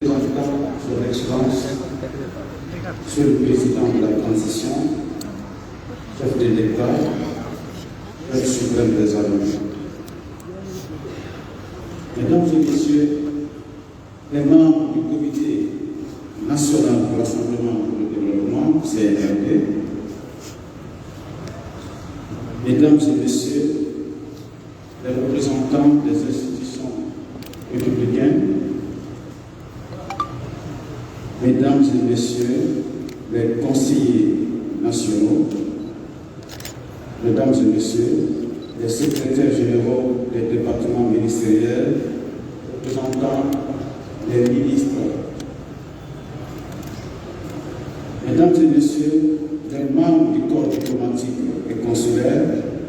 Son Excellence, Monsieur le Président de la Transition, chef de l'État, chef suprême des armées. Mesdames et Messieurs, les membres du Comité national du Rassemblement pour le développement, CNRD, Mesdames et Messieurs, les représentants des institutions républicaines, Mesdames et Messieurs, les conseillers nationaux, Mesdames et Messieurs, les secrétaires généraux des départements ministériels, représentant les ministres, Mesdames et Messieurs, les membres du corps diplomatique et consulaire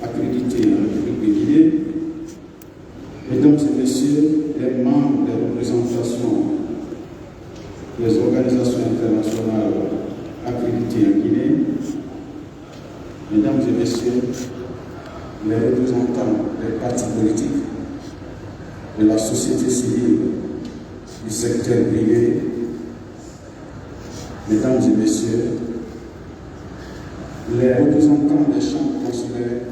accrédités en République de Guinée, Mesdames et Messieurs, les membres des représentations des organisations internationales accréditées en Guinée, Mesdames et Messieurs, les représentants des partis politiques, de la société civile, du secteur privé, Mesdames et Messieurs, les représentants des chambres consulaires,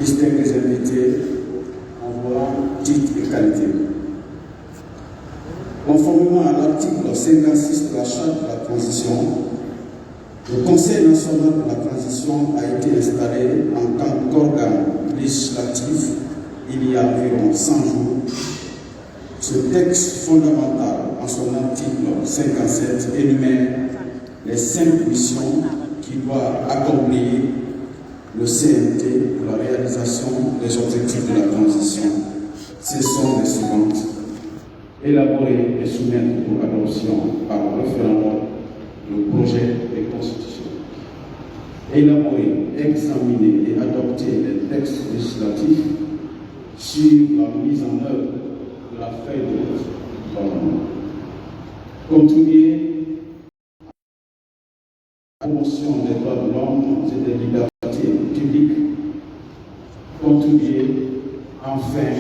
distingués invités, en volant titre et qualité. Conformément à l'article 56 de la Charte de la transition, le Conseil national de la transition a été installé en tant qu'organe législatif il y a environ 100 jours. Ce texte fondamental, en son article 57, énumère les 5 missions qui doivent accomplir le CNT pour la réalisation des objectifs de la transition. Ce sont les suivantes: élaborer et soumettre pour adoption par référendum le projet de constitution, élaborer, examiner et adopter les textes législatifs sur la mise en œuvre de la feuille de route du Parlement, contribuer à la promotion des droits de l'homme et des libertés publiques, contribuer enfin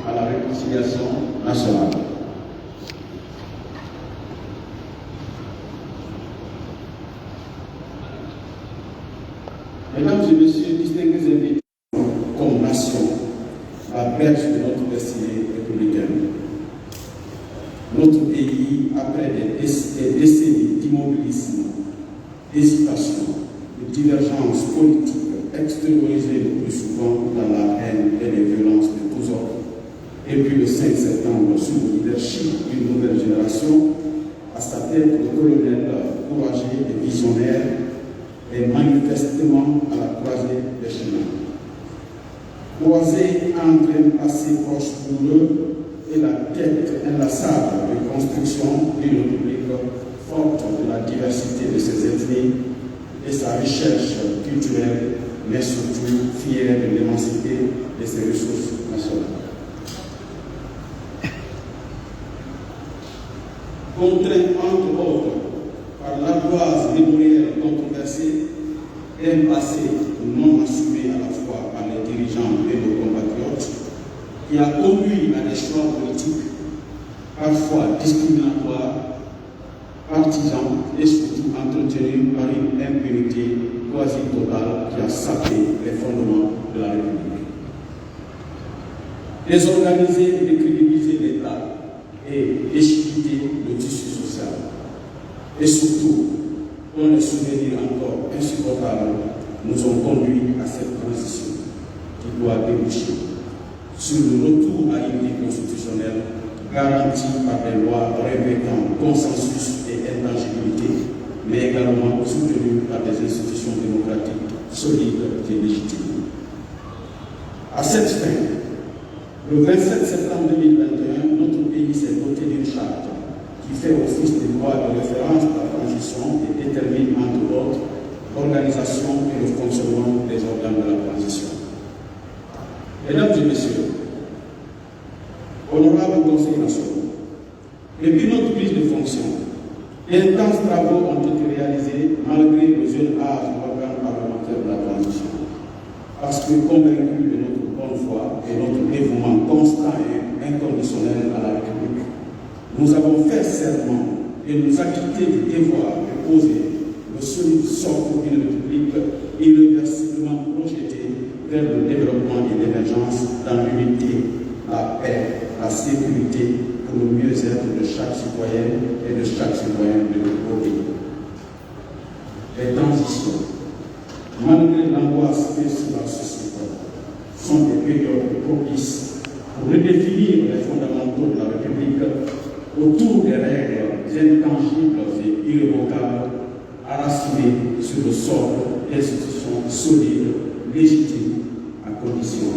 à la réconciliation nationale. Mesdames et Messieurs, distingués invités, comme nation, la berge de notre destinée républicaine. Notre pays, après des décennies d'immobilisme, d'hésitation, de divergences politiques extériorisées le plus souvent dans la haine et les violences de tous ordres, et puis le 5 septembre, sous le leadership d'une nouvelle génération, à sa tête le colonel courageux et visionnaire, est manifestement à la croisée des chemins. Croisée entre un passé proche pour eux et la quête inlassable de construction d'une république forte de la diversité de ses ethnies et sa recherche culturelle, mais surtout fière de l'immensité de ses ressources nationales. Contraint entre autres par l'ardoise mémorielle controversée d'un passé non assumé à la fois par les dirigeants et nos compatriotes, qui a conduit à des choix politiques parfois discriminatoires, partisans et surtout entretenus par une impunité quasi totale qui a sapé les fondements de la République. Désorganiser et décrédibiliser l'État et déchiqueter le tissu social. Et surtout, dont les souvenirs encore insupportables nous ont conduits à cette transition qui doit déboucher sur le retour à une vie constitutionnelle garantie par des lois revêtant consensus et intangibilité, mais également soutenues par des institutions démocratiques solides et légitimes. À cette fin, le 27 septembre 2021, notre pays s'est doté d'une charte qui fait office de loi de référence de la transition et détermine, entre autres, l'organisation et le fonctionnement des organes de la transition. Mesdames et Messieurs, honorables conseillers nationaux, depuis notre prise de fonction, d'intenses travaux ont été réalisés malgré le jeune âge de l'organe parlementaire de la transition, parce que convaincus de notre bonne foi et notre dévouement constant et inconditionnel à la République, Nous avons fait serment et nous acquitter du devoir de poser le solide socle d'une république irréversiblement projetée vers le développement et l'émergence dans l'unité, la paix, la sécurité pour le mieux-être de chaque citoyenne et de chaque citoyen de notre pays. Les transitions, malgré l'angoisse que cela suscite, sont des périodes propices pour redéfinir les fondamentaux de la République autour des règles intangibles et irrévocables enracinées sur le socle d'institutions solides, légitimes, à condition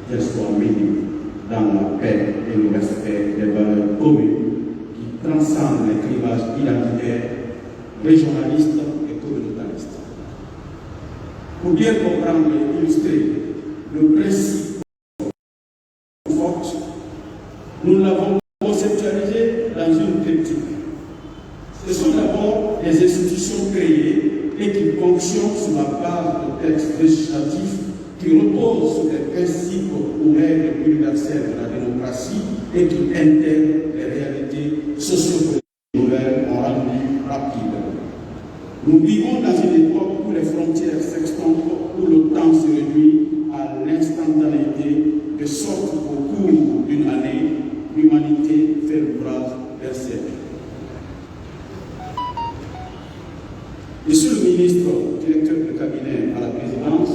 qu'elles soient menées dans la paix et le respect des valeurs communes qui transcendent les clivages identitaires, régionalistes et communautaristes. Pour bien comprendre et illustrer le principe forte, nous l'avons conceptualisé dans une critique. Ce sont d'abord des institutions créées et qui fonctionnent sur la base de textes législatifs qui reposent sur des principes ou règles universelles de la démocratie et qui intègrent les réalités sociopolitiques nouvelles en rendu rapide. Nous vivons dans une époque où les frontières s'extendent, où le temps se réduit à l'instantanéité, de sorte qu'au cours d'une année, l'humanité fait l'ouvrage d'un siècle. Monsieur le ministre, directeur de cabinet à la présidence,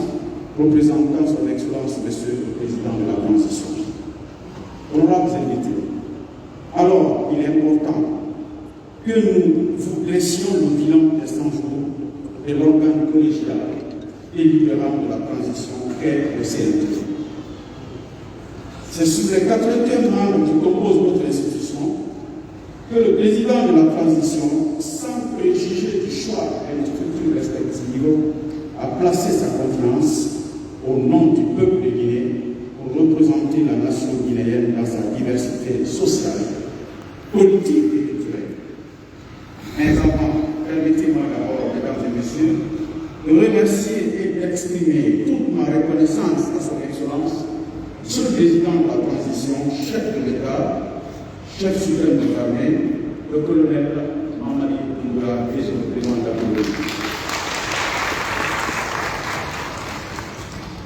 représentant son Excellence, Monsieur le Président de la Transition, honorables invités, alors il est important que nous vous laissions le bilan des 100 jours de l'organe collégial et libéral de la transition qu'est le CNT. C'est sur les 81 membres qui composent notre institution que le président de la transition, sans préjuger du choix de nos structures respectives, a placé sa confiance au nom du peuple de Guinée pour représenter la nation guinéenne dans sa diversité sociale, politique et culturelle. Mais avant, permettez-moi d'abord, mesdames et messieurs, de remercier et d'exprimer toute ma reconnaissance à son Excellence, Monsieur le Président de la Transition, chef de l'État, chef suprême de l'armée, le colonel Mamadi Doumbouya, et le président de la République.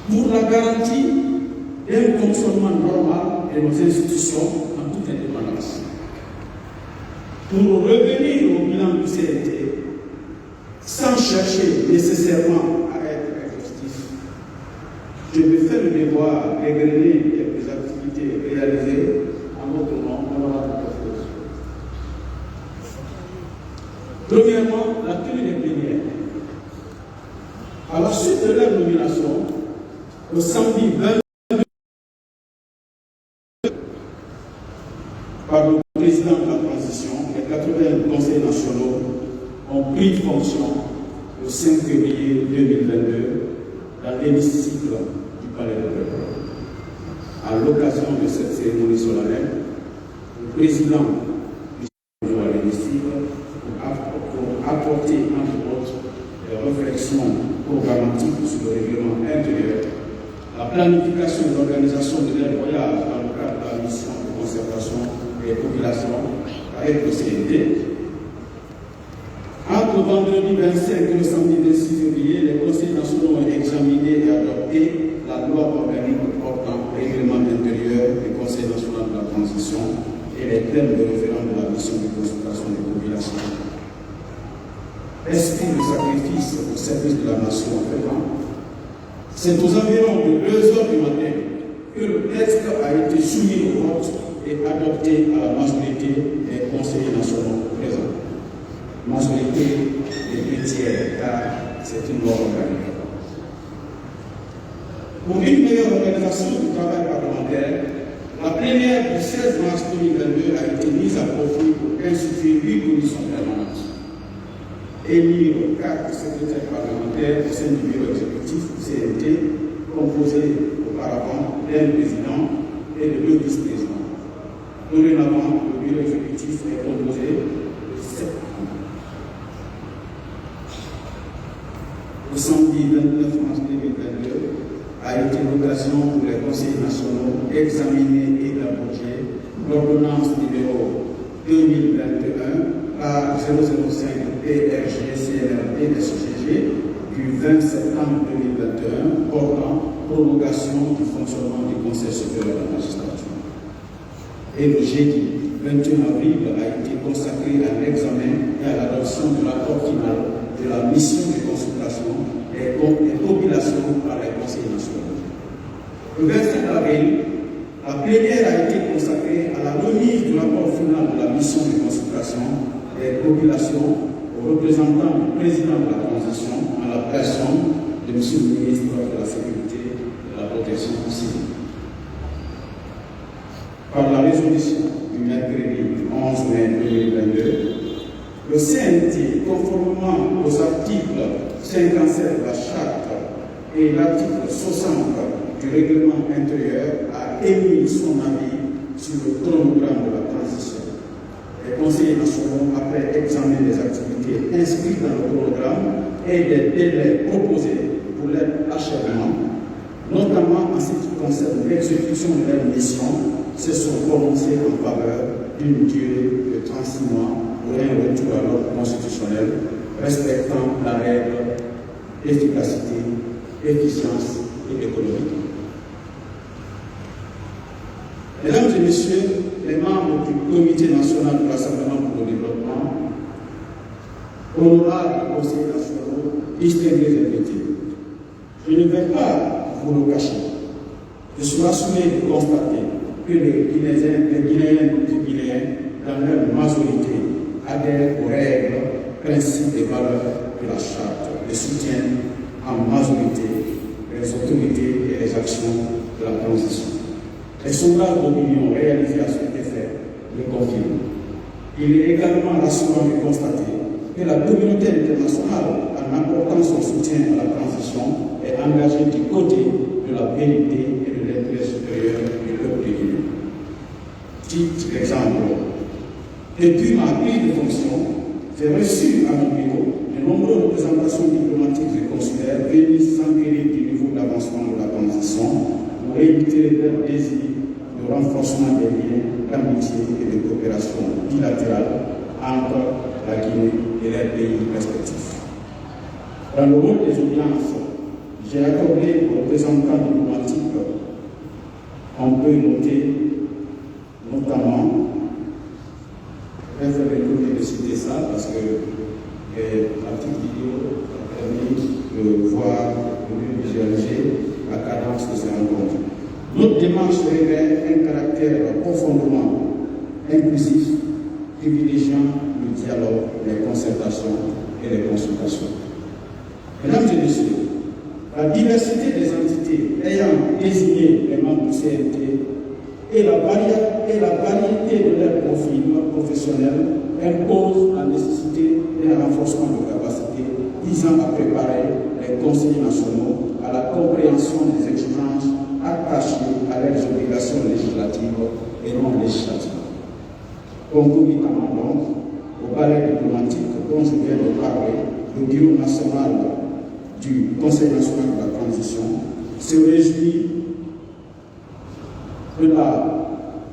Pour la garantie d'un fonctionnement normal de nos institutions en toute indépendance. Pour revenir au bilan du CNT, sans chercher nécessairement à être exhaustif, je me fais le devoir d'égrener quelques activités réalisées en notre nom, honorable professeur. Premièrement, la tenue des plénières. À la suite de leur nomination, le samedi 22 par le président de la transition, les 80 conseils nationaux ont pris fonction le 5 février 2022 dans l'hémicycle du Palais de Peuple. À l'occasion de cette cérémonie solennelle, le président du l'hémicycle pour apporter entre autres des réflexions programmatiques sur le règlement intérieur, la planification et l'organisation de l'aide voyage dans le cadre de la mission de conservation des populations avec le CNT. Entre vendredi 25 et le samedi 26 février, les conseils nationaux ont examiné et adopté la loi organique portant règlement intérieur du Conseil national de la transition et les thèmes de référence de la mission de consultation des populations. Esprit de sacrifice au service de la nation africaine. C'est aux environs de 2 heures du matin que le texte a été soumis au vote et adopté à la majorité des conseillers nationaux présents. Majorité des 2 tiers, car c'est une loi organique. Pour une meilleure organisation du travail parlementaire, la plénière du 16 mars 2022 a été mise à profit pour instituer 8 commissions permanentes. Élire 4 secrétaires parlementaires au sein du bureau exécutif du CNT, composé auparavant d'un président et de 2 vice-présidents. Dorénavant, le bureau exécutif est composé de 7 membres. Le samedi 29 mars 2022 a été l'occasion pour les conseils nationaux d'examiner et d'approcher l'ordonnance numéro 2021 par 005 PRG-CNR et SGG du 20 septembre 2021 portant prolongation du fonctionnement du Conseil supérieur de la magistrature. Et le jeudi 21 avril a été consacré à l'examen et à l'adoption de l'accord final de la mission de consultation et compilation par les conseils nationaux. Le 27 avril, la plénière a été consacrée à la remise du rapport final de la mission de consultation et compilation au représentant du président de la transition en la personne de M. le ministre de la Sécurité et de la Protection civile. Par la résolution du mercredi 11 mai 2022, le CNT, conformément aux articles 57 de la Charte et l'article 60 du règlement intérieur, a émis son avis sur le chronogramme de la transition. Les conseillers nationaux, après examen des activités inscrites dans le chronogramme et des délais proposés pour leur achèvement, notamment en ce qui concerne l'exécution de leur mission, se sont prononcés en faveur d'une durée de 36 mois pour un retour à l'ordre constitutionnel respectant la règle efficacité, efficience et économique. Mesdames et messieurs, les membres du Comité national de rassemblement pour le développement, honorables conseillers nationaux, distingués invités, je ne vais pas vous le cacher. Je suis assuré de constater que les Guinéens et Guinéens, dans leur majorité, adhèrent aux règles, principes et valeurs de la Charte et soutiennent en majorité les autorités et les actions de la transition. Les sondages d'opinion réalisés à cet effet le confirment. Il est également rassurant de constater que la communauté internationale, en apportant son soutien à la transition, est engagée du côté de la vérité et de l'intérêt supérieur du peuple de Guinée. Titre exemple, depuis ma prise de fonction, j'ai reçu à mon bureau de nombreuses représentations diplomatiques et consulaires venues s'enquérir du niveau d'avancement de la transition pour éviter leur désir de renforcement des liens d'amitié et de coopération bilatérale entre la Guinée et leurs pays respectifs. Dans le rôle des audiences, j'ai accordé aux représentants diplomatiques, on peut noter notamment, je vais faire le de citer ça parce que la petite vidéo a permis de voir, de visualiser la cadence de ces rencontres. Notre démarche révèle un caractère profondément inclusif, privilégiant le dialogue, les concertations et les consultations. Mesdames et messieurs, la diversité des entités ayant désigné les membres du CNT et la variété de leurs profils professionnels impose la nécessité d'un renforcement de capacité visant à préparer les conseillers nationaux à la compréhension des exigences attachées à leurs obligations législatives et non législatives. Concomitamment donc au balai diplomatique dont je viens de parler, le Bureau national du Conseil national de la transition se réjouit de la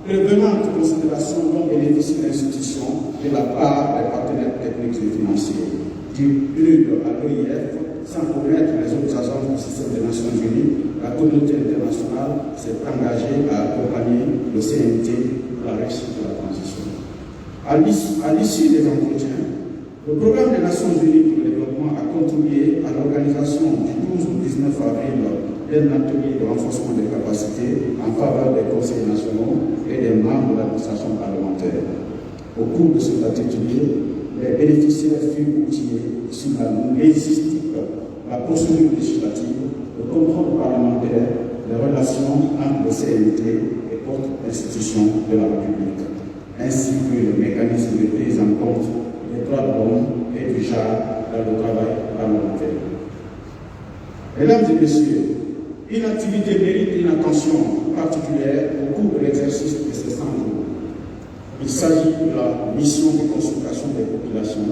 prévenante considération dont bénéficie l'institution de la part des partenaires techniques et financiers, du PNUD à l'OIF, sans connaître les autres agences du système des Nations Unies. La communauté internationale s'est engagée à accompagner le CNT dans la réussite de la transition. À l'issue des entretiens, le programme des Nations Unies pour le développement a contribué à l'organisation du 12 au 19 avril d'un atelier de renforcement des capacités en faveur des conseils nationaux et des membres de l'administration parlementaire. Au cours de cet atelier, les bénéficiaires furent outillés sur la légistique, la procédure législative, le contrôle parlementaire, les relations entre le CNT et autres institutions de la République, ainsi que le mécanisme de prise en compte des droits de l'homme et du genre dans le travail parlementaire. Mesdames et messieurs, une activité mérite une attention particulière au cours de l'exercice de ces 100 jours. Il s'agit de la mission de consultation des populations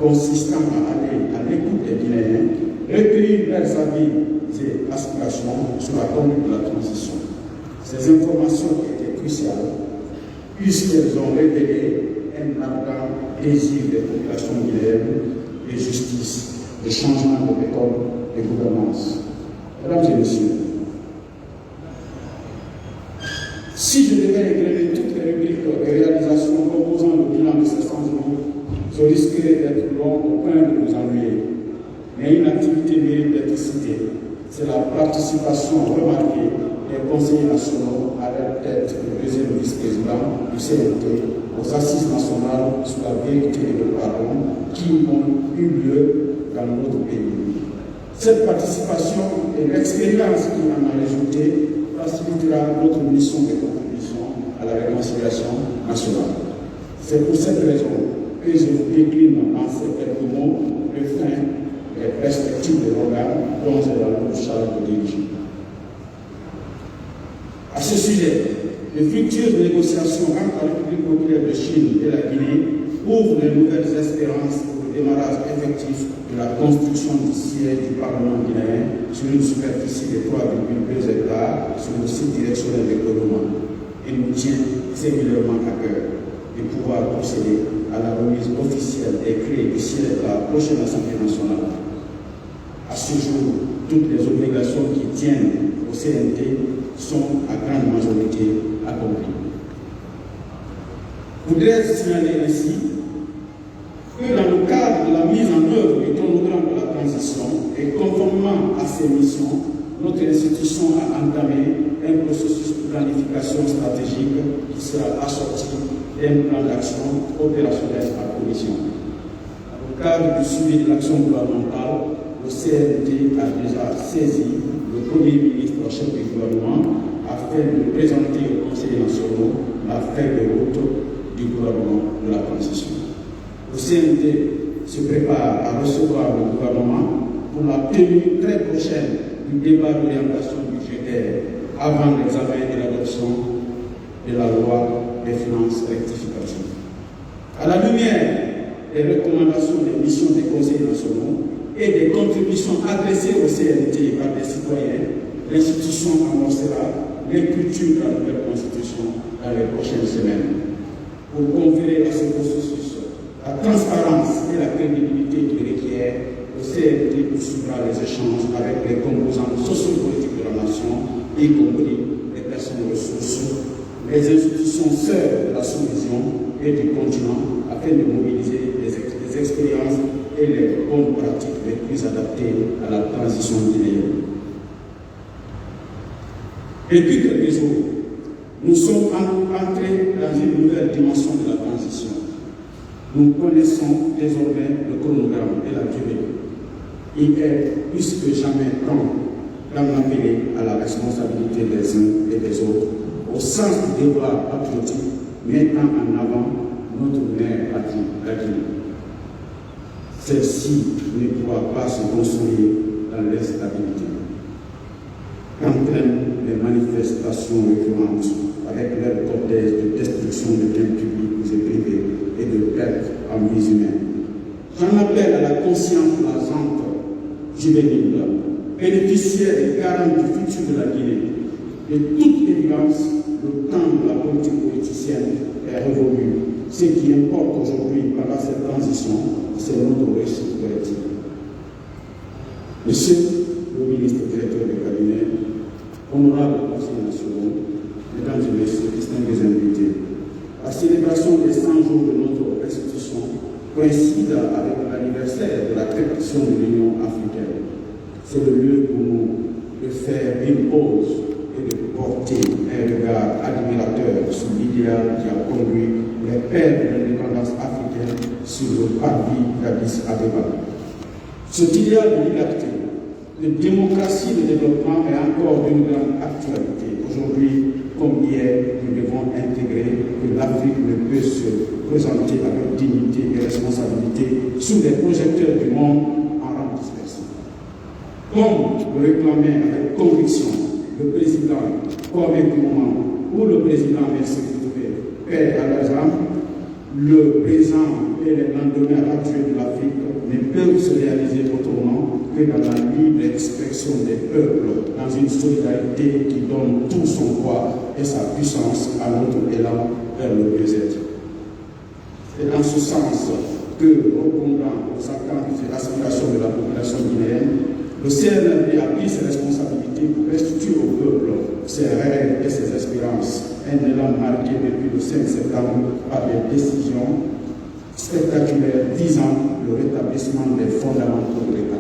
consistant à aller à l'écoute des Guinéens, recueillir leurs avis et aspirations sur la conduite de la transition. Ces informations étaient cruciales puisqu'elles ont révélé un désir des populations guinéennes, de justice, de changement de méthode et de gouvernance. Mesdames et messieurs, si je devais égrener toutes les rubriques et réalisations composant le bilan de ces 100 jours, je risquerais d'être long au point de vous ennuyer. Mais une activité mérite d'être citée. C'est la participation remarquée des conseillers nationaux à leur tête du deuxième vice-président du CNT aux assises nationales sur la vérité et le pardon qui ont eu lieu dans notre pays. Cette participation et l'expérience qui en a résulté facilitera notre mission de contribution à la réconciliation nationale. C'est pour cette raison que je vous décline en ces quelques mots le fin des perspectives de l'organe dont j'ai la lourde charge de diriger. À ce sujet, les futures négociations entre la République populaire de Chine et la Guinée ouvrent de nouvelles espérances pour le démarrage effectif de la construction du siège du Parlement guinéen sur une superficie de 3,2 hectares sur le site directionnel de Kodoma. Il nous tient singulièrement à cœur de pouvoir procéder à la remise officielle des clés du siège de la prochaine Assemblée nationale. À ce jour, toutes les obligations qui tiennent au CNT sont à grande majorité accomplies. Voudrais-je signaler ainsi que dans le cadre de la mise en œuvre du chronogramme de la transition et conformément à ses missions, notre institution a entamé un processus de planification stratégique qui sera assorti d'un plan d'action opérationnel par commission. Dans le cadre du suivi de l'action gouvernementale, le CNT a déjà saisi le Premier ministre chef du gouvernement afin de présenter aux conseillers nationaux la feuille de route du gouvernement de la transition. Le CNT se prépare à recevoir le gouvernement pour la tenue très prochaine du débat d'orientation budgétaire avant l'examen et l'adoption de la loi des finances rectificatives. À la lumière des recommandations des missions des conseils nationaux et des contributions adressées au CNT par des citoyens, l'institution amorcera l'écriture de la nouvelle constitution dans les prochaines semaines. Pour conférer à ce processus la transparence et la crédibilité qu'il requiert, le CNT poursuivra les échanges avec les composantes sociopolitiques de la nation, y compris les personnes ressources, les institutions sœurs de la sous-région et du continent, afin de mobiliser les expériences et les bonnes pratiques les plus adaptées à la transition guinéenne. Depuis quelques jours, nous sommes entrés dans une nouvelle dimension de la transition. Nous connaissons désormais le chronogramme et la durée. Il est plus que jamais temps d'en appeler à la responsabilité des uns et des autres, au sens du devoir patriotique, mettant en avant notre mère patrie, la Guinée. Celle-ci ne pourra pas se construire dans l'instabilité. Qu'entraînent les manifestations récurrentes avec leur cortège de destruction de biens publics et privés et de pertes en vies humaines. J'en appelle à la conscience naissante juvénile, bénéficiaire et garante du futur de la Guinée. De toute évidence, le temps de la politique politicienne est révolu. Ce qui importe aujourd'hui pendant cette transition, c'est notre réussite collective. Monsieur le ministre directeur du cabinet, honorables conseillers nationaux, mesdames et messieurs, distingués invités, la célébration des 100 jours de notre institution coïncide avec l'anniversaire de la création de l'Union africaine. C'est le lieu pour nous de faire une pause et de porter un regard admirateur sur l'idéal qui a conduit les pères de l'indépendance africaine sur le parvis d'Addis Abeba. Cet idéal de liberté, de démocratie et de développement est encore d'une grande actualité. Aujourd'hui, comme hier, nous devons intégrer que l'Afrique ne peut se présenter avec dignité et responsabilité sous les projecteurs du monde en rang dispersé. Comme le réclamait avec conviction le président Kwame Nkrumah ou le président Mercedes Paix à leurs âmes, le présent et les lendemains actuels de l'Afrique ne peuvent se réaliser autrement que dans la libre expression des peuples, dans une solidarité qui donne tout son poids et sa puissance à notre élan vers le mieux-être. C'est dans ce sens que, répondant aux attentes et aspirations de la population guinéenne, le CNRD a pris ses responsabilités pour restituer au peuple ses rêves et ses espérances. Un élan marqué depuis le 5 septembre par des décisions spectaculaires visant le rétablissement des fondamentaux de l'État.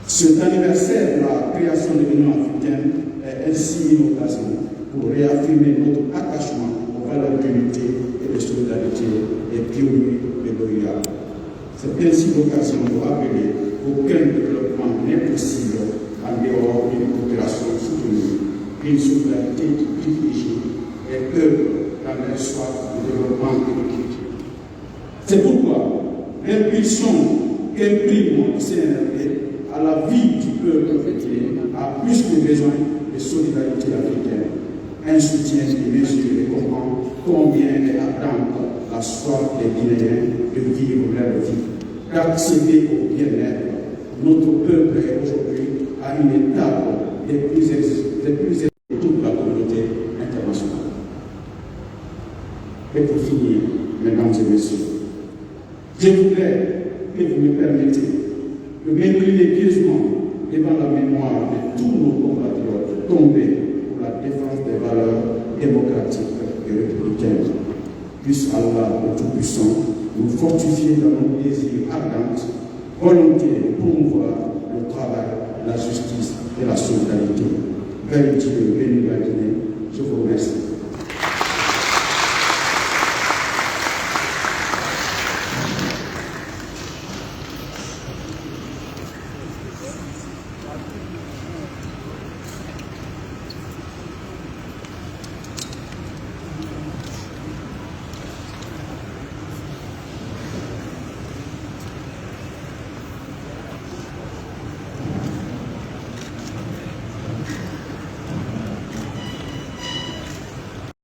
Cet anniversaire de la création de l'Union africaine est ainsi une occasion pour réaffirmer notre attachement aux valeurs d'unité et de solidarité et pionniers de l'OIA. C'est ainsi l'occasion de rappeler qu'aucun développement n'est possible en dehors d'une coopération soutenue, une solidarité qui privilégie les peuples dans leur soif de développement et d'équité. C'est pourquoi l'impulsion qu'imprime le CNRD à la vie du peuple africain a plus que besoin de solidarité africaine. Un soutien démesuré comprend combien est ardente la soif des Guinéens de vivre leur vie, d'accéder au bien-être. Notre peuple est aujourd'hui à une étape des plus élevées de toute la communauté internationale. Et pour finir, mesdames et messieurs, je voudrais que vous me permettez de m'incliner pieusement devant la mémoire de tous nos compatriotes tombés pour la défense des valeurs démocratiques et républicaines. Puisse Allah, le Tout-Puissant, nous fortifier dans nos désirs ardents, volonté de promouvoir le travail, la justice et la solidarité. Béni Dieu, béni la Guinée. Je vous remercie.